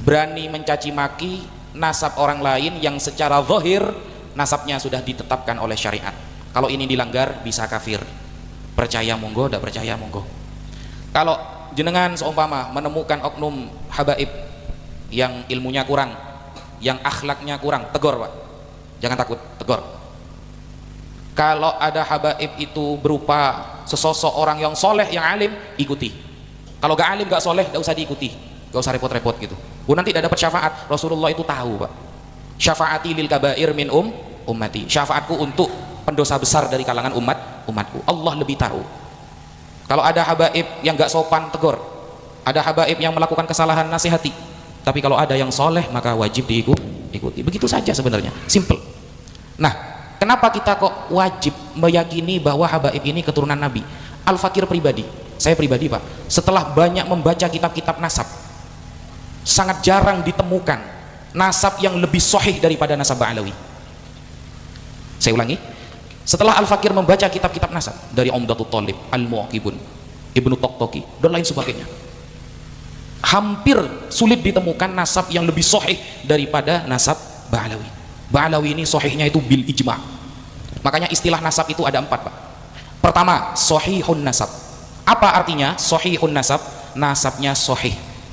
berani mencaci maki nasab orang lain yang secara zahir nasabnya sudah ditetapkan oleh syariat. Kalau ini dilanggar bisa kafir. Percaya monggo, tidak percaya monggo. Kalau jenengan seumpama menemukan oknum habaib yang ilmunya kurang, yang akhlaknya kurang, tegur Pak, jangan takut, tegur. Kalau ada habaib itu berupa sesosok orang yang soleh, yang alim, ikuti. Kalau gak alim, gak soleh, gak usah diikuti, gak usah repot-repot gitu. Nanti tidak dapat syafaat. Rasulullah itu tahu Pak, syafaati lil kabair min ummati, syafaatku untuk pendosa besar dari kalangan umatku. Allah lebih tahu. Kalau ada habaib yang gak sopan, tegur. Ada habaib yang melakukan kesalahan, nasihati. Tapi kalau ada yang soleh, maka wajib diikuti. Begitu saja sebenarnya, simple. Nah, kenapa kita kok wajib meyakini bahwa habaib ini keturunan Nabi? Al-Fakir pribadi, saya pribadi Pak, setelah banyak membaca kitab-kitab nasab, sangat jarang ditemukan nasab yang lebih sahih daripada nasab Ba'alawi. Saya ulangi, setelah Al-Fakir membaca kitab-kitab nasab dari Umdatul Thalib, Al-Mu'aqibun, Ibnu Taqtaqi dan lain sebagainya, hampir sulit ditemukan nasab yang lebih sahih daripada nasab Ba'alawi. Ba'alawi ini sahihnya itu bil ijma'. Makanya istilah nasab itu ada 4 Pak. Pertama, sahihun nasab. Apa artinya sahihun nasab? Nasabnya sahih.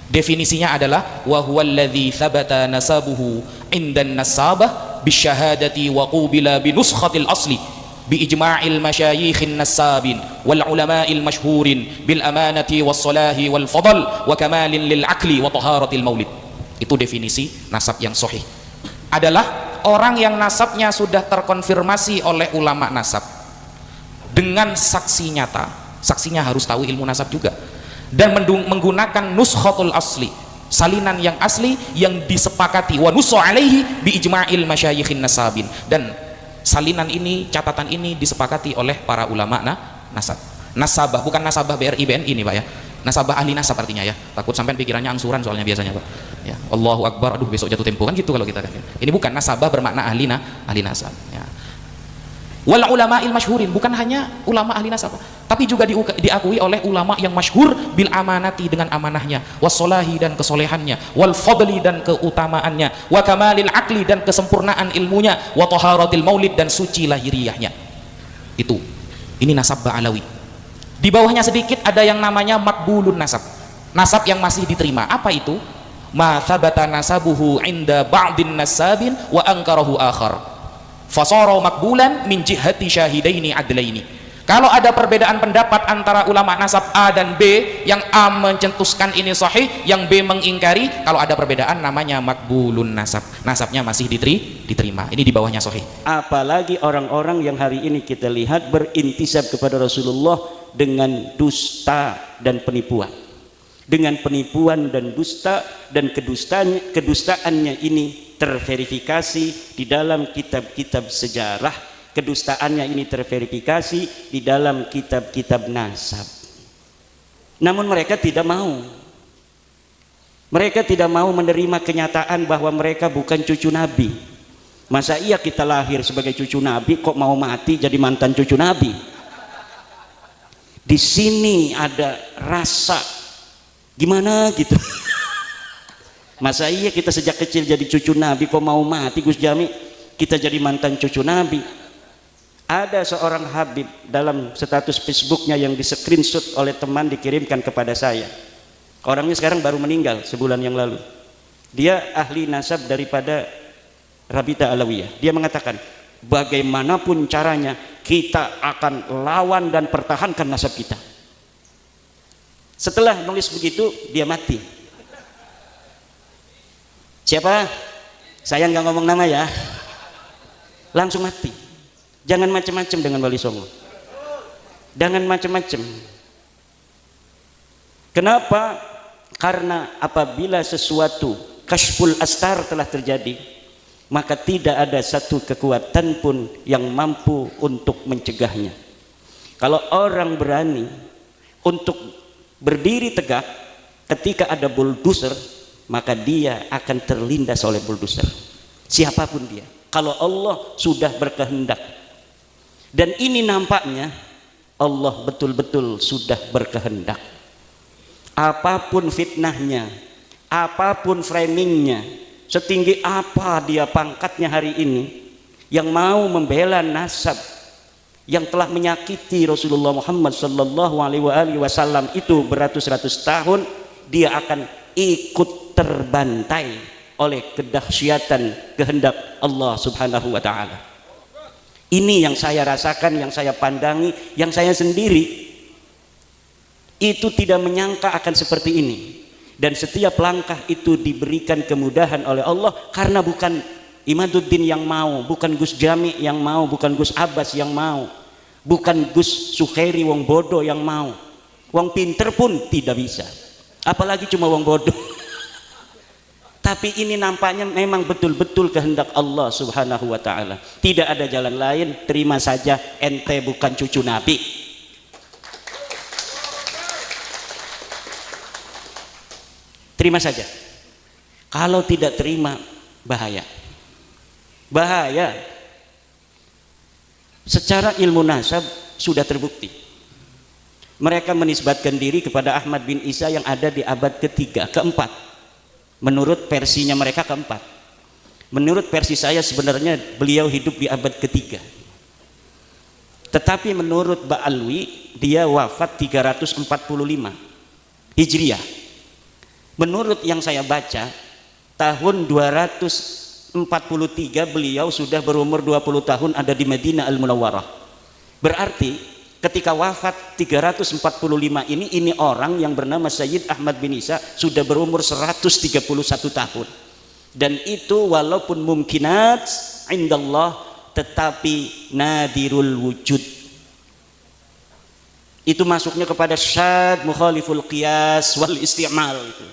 Definisinya adalah wa huwa alladzi thabata nasabuhu indan nasabah bisyahadati wa qubila bi nuskhatil asli bi ijma'il masyayikhin nasabin wal ulama'il masyhurin bil amanati was salahi wal fadl wa kamalin lil akli wa taharatil maulid. Itu definisi nasab yang sahih. Adalah orang yang nasabnya sudah terkonfirmasi oleh ulama nasab dengan saksi nyata. Saksinya harus tahu ilmu nasab juga, dan menggunakan nuskhatul asli, salinan yang asli yang disepakati, wa nusu alaihi bi ijma'il masyayikhin nasabin, dan salinan ini, catatan ini disepakati oleh para ulama nasab. Nasabah, bukan nasabah BRI BNI ini Pak ya, nasabah ahli nasab artinya ya, takut sampai pikirannya angsuran soalnya biasanya Pak ya. Allahu Akbar, aduh besok jatuh tempo kan gitu kalau kita kan. Ini bukan nasabah bermakna ahli nasab ya. Wal ulama'il masyhurin, bukan hanya ulama ahli nasab, tapi juga diakui oleh ulama yang masyhur bil amanati, dengan amanahnya, wassolahi dan kesolehannya, wal fadli dan keutamaannya, wa kamalil akli dan kesempurnaan ilmunya, wa taharatil maulid dan suci lahiriahnya. Ini nasab Ba'alawi. Di bawahnya sedikit ada yang namanya makbulun nasab, nasab yang masih diterima. Apa itu? Ma thabata nasabuhu inda ba'din nasabin wa ankarahu akhar fasara makbulan min jihati syahidaini adlaini. Kalau ada perbedaan pendapat antara ulama nasab A dan B, yang A mencetuskan ini sahih, yang B mengingkari, kalau ada perbedaan namanya makbulun nasab, nasabnya masih diterima. Ini di bawahnya sahih. Apalagi orang-orang yang hari ini kita lihat berintisab kepada Rasulullah dengan dusta dan penipuan, dengan penipuan dan dusta, dan kedustaannya ini terverifikasi di dalam kitab-kitab sejarah, kedustaannya ini terverifikasi di dalam kitab-kitab nasab. Namun mereka tidak mau menerima kenyataan bahwa mereka bukan cucu Nabi. Masa iya kita lahir sebagai cucu Nabi kok mau mati jadi mantan cucu Nabi? Di sini ada rasa gimana gitu. Masa iya kita sejak kecil jadi cucu Nabi kok mau mati Gus Jami kita jadi mantan cucu Nabi? Ada seorang Habib dalam status Facebooknya yang di screenshot oleh teman dikirimkan kepada saya. Orangnya sekarang baru meninggal sebulan yang lalu. Dia ahli nasab daripada Rabita Alawiyah. Dia mengatakan bagaimanapun caranya kita akan lawan dan pertahankan nasab kita. Setelah nulis begitu dia mati. Siapa? Saya nggak ngomong nama ya. Langsung mati. Jangan macam-macam dengan Wali Songo. Jangan macam-macam. Kenapa? Karena apabila sesuatu kashful astar telah terjadi, maka tidak ada satu kekuatan pun yang mampu untuk mencegahnya. Kalau orang berani untuk berdiri tegak ketika ada bulldozer, maka dia akan terlindas oleh bulldozer, siapapun dia, kalau Allah sudah berkehendak. Dan ini nampaknya Allah betul-betul sudah berkehendak. Apapun fitnahnya, apapun framingnya, setinggi apa dia pangkatnya hari ini, yang mau membela nasab yang telah menyakiti Rasulullah Muhammad sallallahu alaihi wasallam itu beratus-ratus tahun, dia akan ikut terbantai oleh kedahsyatan kehendak Allah Subhanahu wa taala. Ini yang saya rasakan, yang saya pandangi, yang saya sendiri itu tidak menyangka akan seperti ini. Dan setiap langkah itu diberikan kemudahan oleh Allah, karena bukan Imaduddin yang mau, bukan Gus Jami yang mau, bukan Gus Abbas yang mau, bukan Gus Sukheri wong bodoh yang mau. Wong pinter pun tidak bisa, apalagi cuma wong bodoh. Tapi ini nampaknya memang betul-betul kehendak Allah Subhanahu wa taala. Tidak ada jalan lain, terima saja ente bukan cucu Nabi. Terima saja. Kalau tidak terima, bahaya. Bahaya. Secara ilmu nasab sudah terbukti. Mereka menisbatkan diri kepada Ahmad bin Isa yang ada di abad ketiga, keempat. Menurut versinya mereka keempat. Menurut versi saya sebenarnya beliau hidup di abad ketiga. Tetapi menurut Ba'alwi dia wafat 345 Hijriah. Menurut yang saya baca, tahun 243 beliau sudah berumur 20 tahun ada di Madinah Al-Munawwarah. Berarti ketika wafat 345 ini orang yang bernama Sayyid Ahmad bin Isa sudah berumur 131 tahun. Dan itu walaupun mumkinat indallah, tetapi nadirul wujud. Itu masuknya kepada syad mukhaliful qiyas wal isti'mal itu.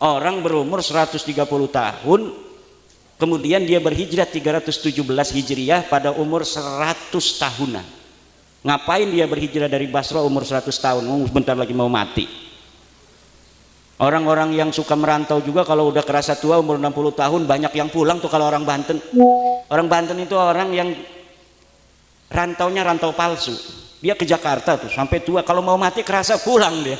Orang berumur 130 tahun, kemudian dia berhijrah 317 Hijriah pada umur 100 tahunan. Ngapain dia berhijrah dari Basra umur 100 tahun? Bentar lagi mau mati. Orang-orang yang suka merantau juga kalau udah kerasa tua umur 60 tahun banyak yang pulang tuh kalau orang Banten. Orang Banten itu orang yang rantaunya rantau palsu. Dia ke Jakarta tuh sampai tua, kalau mau mati kerasa pulang dia.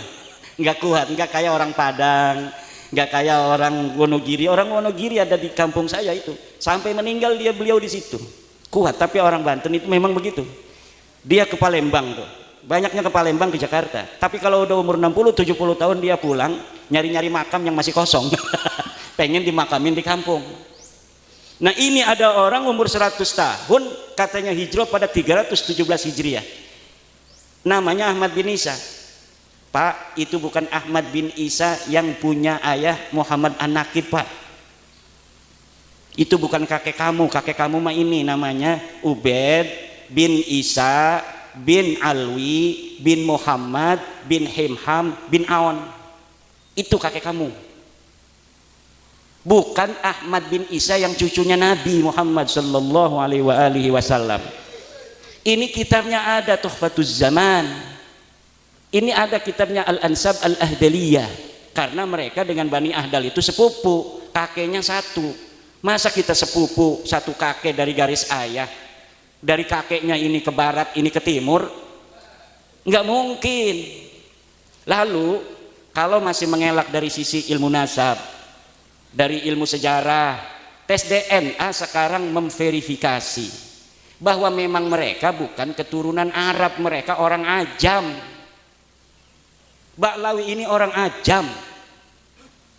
Nggak kuat, nggak kayak orang Padang, nggak kayak orang Wonogiri. Orang Wonogiri ada di kampung saya itu, sampai meninggal beliau di situ kuat. Tapi orang Banten itu memang begitu. Dia ke Palembang tuh, banyaknya ke Palembang, ke Jakarta. Tapi kalau udah umur 60-70 tahun dia pulang, nyari-nyari makam yang masih kosong. Pengen dimakamin di kampung. Nah ini ada orang umur 100 tahun katanya hijrah pada 317 Hijriah, namanya Ahmad bin Isa. Pak, itu bukan Ahmad bin Isa yang punya ayah Muhammad An-Nakib, Pak. Itu bukan kakek kamu mah ini namanya Ubaid bin Isa bin Alwi bin Muhammad bin Himham bin Aon. Itu kakek kamu. Bukan Ahmad bin Isa yang cucunya Nabi Muhammad sallallahu alaihi wasallam. Ini kitabnya ada Tuhfatuz Zaman. Ini ada kitabnya Al-Ansab Al-Ahdaliyah. Karena mereka dengan Bani Ahdal itu sepupu, kakeknya satu. Masa kita sepupu satu kakek dari garis ayah? Dari kakeknya ini ke barat, ini ke timur? Nggak mungkin. Lalu kalau masih mengelak dari sisi ilmu nasab, dari ilmu sejarah, tes DNA sekarang memverifikasi bahwa memang mereka bukan keturunan Arab, mereka orang Ajam. Ba'lawi ini orang Ajam,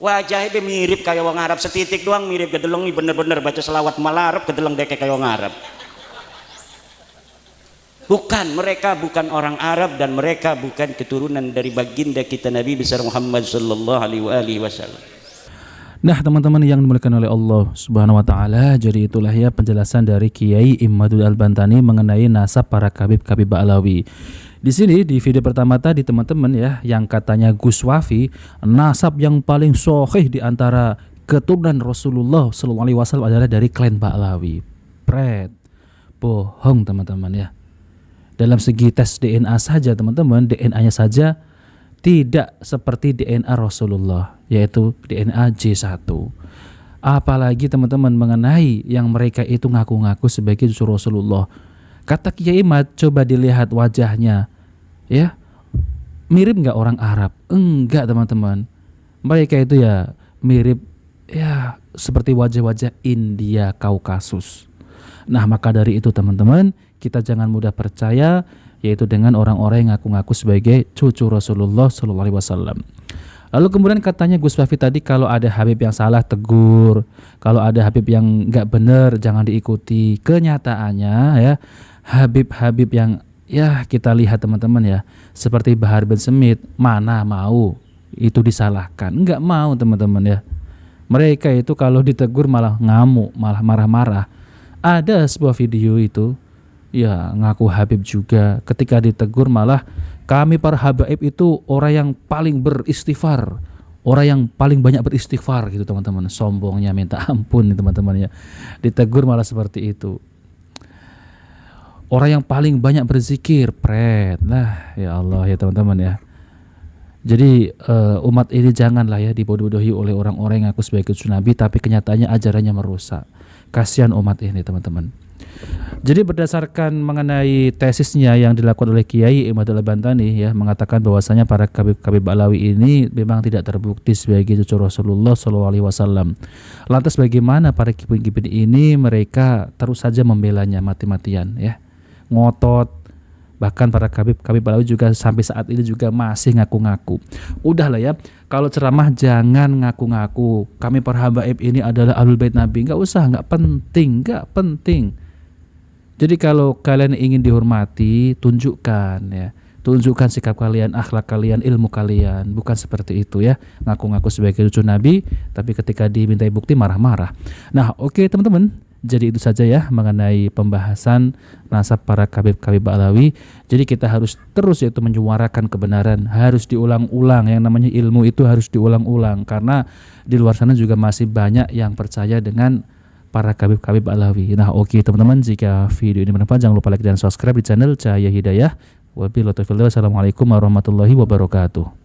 wajahnya mirip kayak orang Arab, setitik doang mirip, kedeleng bener-bener baca selawat malah Arab, kedeleng deke kayak orang Arab. Bukan, mereka bukan orang Arab dan mereka bukan keturunan dari baginda kita Nabi besar Muhammad sallallahu alaihi wasallam. Nah teman-teman yang dimuliakan oleh Allah Subhanahu wa taala, jadi itulah ya penjelasan dari Kiai Imadul Al-Bantani mengenai nasab para kabib-kabib Ba'lawi. Di sini di video pertama tadi teman-teman ya, yang katanya Gus Wafi nasab yang paling sahih di antara keturunan Rasulullah sallallahu alaihi wasallam adalah dari klan Ba'lawi. Pret. Bohong teman-teman ya. Dalam segi tes DNA saja teman-teman, DNA-nya saja tidak seperti DNA Rasulullah, yaitu DNA J1. Apalagi teman-teman mengenai yang mereka itu ngaku-ngaku sebagai cucu Rasulullah. Kata Kiai Imad, coba dilihat wajahnya, ya mirip nggak orang Arab? Enggak teman-teman. Mereka itu ya mirip ya seperti wajah-wajah India Kaukasus. Nah, maka dari itu teman-teman, kita jangan mudah percaya yaitu dengan orang-orang yang ngaku-ngaku sebagai cucu Rasulullah sallallahu alaihi wasallam. Lalu kemudian katanya Gus Fafi tadi, kalau ada Habib yang salah tegur, kalau ada Habib yang nggak benar jangan diikuti. Kenyataannya ya, Habib-habib yang ya kita lihat teman-teman ya, seperti Bahar bin Smith, mana mau itu disalahkan, nggak mau teman-teman ya. Mereka itu kalau ditegur malah ngamuk, malah marah-marah. Ada sebuah video itu ya ngaku Habib juga, ketika ditegur malah, kami para habaib itu orang yang paling beristighfar, orang yang paling banyak beristighfar gitu teman-teman. Sombongnya minta ampun nih teman-teman ya, ditegur malah seperti itu. Orang yang paling banyak berzikir, pret. Nah ya Allah ya teman-teman ya. Jadi umat ini janganlah ya dibodoh-bodohi oleh orang-orang yang ngaku sebagai cucu Nabi tapi kenyataannya ajarannya merusak. Kasihan umat ini teman-teman. Jadi berdasarkan mengenai tesisnya yang dilakukan oleh Kiai Imadul Bantani ya, mengatakan bahwasanya para kabib-kabib Ba'alawi ini memang tidak terbukti sebagai cucu Rasulullah SAW. Lantas bagaimana para kibin-kibin ini? Mereka terus saja membelanya mati-matian ya, ngotot. Bahkan para kabib-kabib Ba'alawi juga sampai saat ini juga masih ngaku-ngaku. Udahlah ya, kalau ceramah jangan ngaku-ngaku kami para habaib ini adalah ahlul bait Nabi. Nggak usah, nggak penting. Jadi kalau kalian ingin dihormati, tunjukkan ya, tunjukkan sikap kalian, akhlak kalian, ilmu kalian. Bukan seperti itu ya, ngaku-ngaku sebagai cucu Nabi tapi ketika dimintai bukti marah-marah. Nah oke teman-teman, jadi itu saja ya mengenai pembahasan nasab para kabib-kabib Ba'alawi. Jadi kita harus terus yaitu menyuarakan kebenaran, harus diulang-ulang. Yang namanya ilmu itu harus diulang-ulang, karena di luar sana juga masih banyak yang percaya dengan para kabib-kabib Ba'alawi. Nah oke teman-teman, jika video ini bermanfaat jangan lupa like dan subscribe di channel Cahaya Hidayah. Wabillahi taufiq, wassalamualaikum warahmatullahi wabarakatuh.